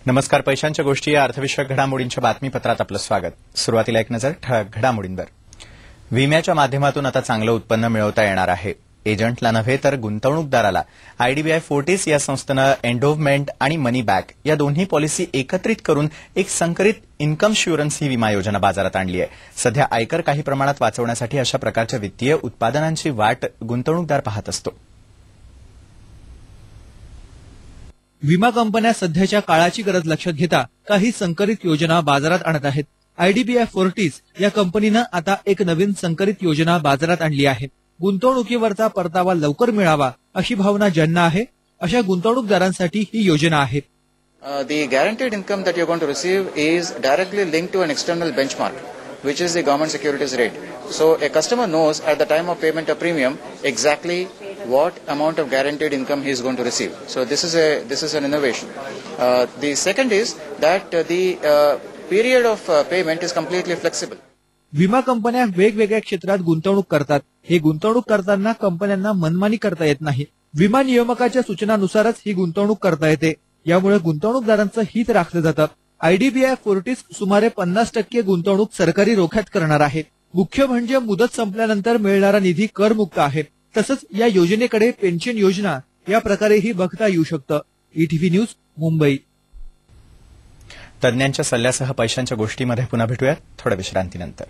नमस्कार. पैशांच्या गोष्टी या अर्थविषयक घडामोडींच्या बातमीपत्रात आपलं स्वागत. सुरुवातीला एक नजर ठळक घडामोडींवर. विम्याच्या माध्यमातून आता चांगलं उत्पन्न मिळवता येणार आहे. एजंटला नव्हे तर गुंतवणूकदाराला आयडीबीआय फोर्टिस या संस्थेनं एंडोव्हमेंट आणि मनी बॅक या दोन्ही पॉलिसी एकत्रित करून एक संकरित इन्कम शुअरन्स ही विमा योजना बाजारात आणली आहे. सध्या आयकर काही प्रमाणात वाचवण्यासाठी अशा प्रकारच्या वित्तीय उत्पादनांची वाट गुंतवणूकदार पाहत असतो. विमा कंपन्या सध्याच्या काळाची गरज लक्षात घेता काही संकरित योजना बाजारात आणत आहेत. आयडीबीआय फोर्टिस या कंपनीनं आता एक नवीन संकरित योजना बाजारात आणली आहे. गुंतवणुकीवरचा परतावा लवकर मिळावा अशी भावना ज्यांना आहे अशा गुंतवणूकदारांसाठी ही योजना आहे. The guaranteed income that you're going to receive is directly linked to an external benchmark, which is the government securities rate. So a customer knows at the time of payment of premium exactly what amount of guaranteed income he is going to receive. So this is an innovation. The second is that the period of payment is completely flexible. विमा कंपन्या वेगवेगळ्या क्षेत्रात गुंतवणूक करतात. हे गुंतवणूक करताना कंपन्यांना मनमानी करता येत नाही. विमा नियामकाच्या सूचनानुसारच ही गुंतवणूक करता येते. यामुळे गुंतवणूकदारांचं हित राखलं जातं. आयडीबीआय फोर्टिस सुमारे 50% गुंतवणूक सरकारी रोख्यात करणार आहे. मुख्य म्हणजे मुदत संपल्यानंतर मिळणारा निधी करमुक्त आहे. तसंच या योजनेकडे पेन्शन योजना या प्रकारेही बघता येऊ शकतं. ETV news, Mumbai. तज्ज्ञांच्या सल्ल्यासह पैशांच्या गोष्टीमध्ये पुन्हा भेटूयात थोड्या विश्रांतीनंतर.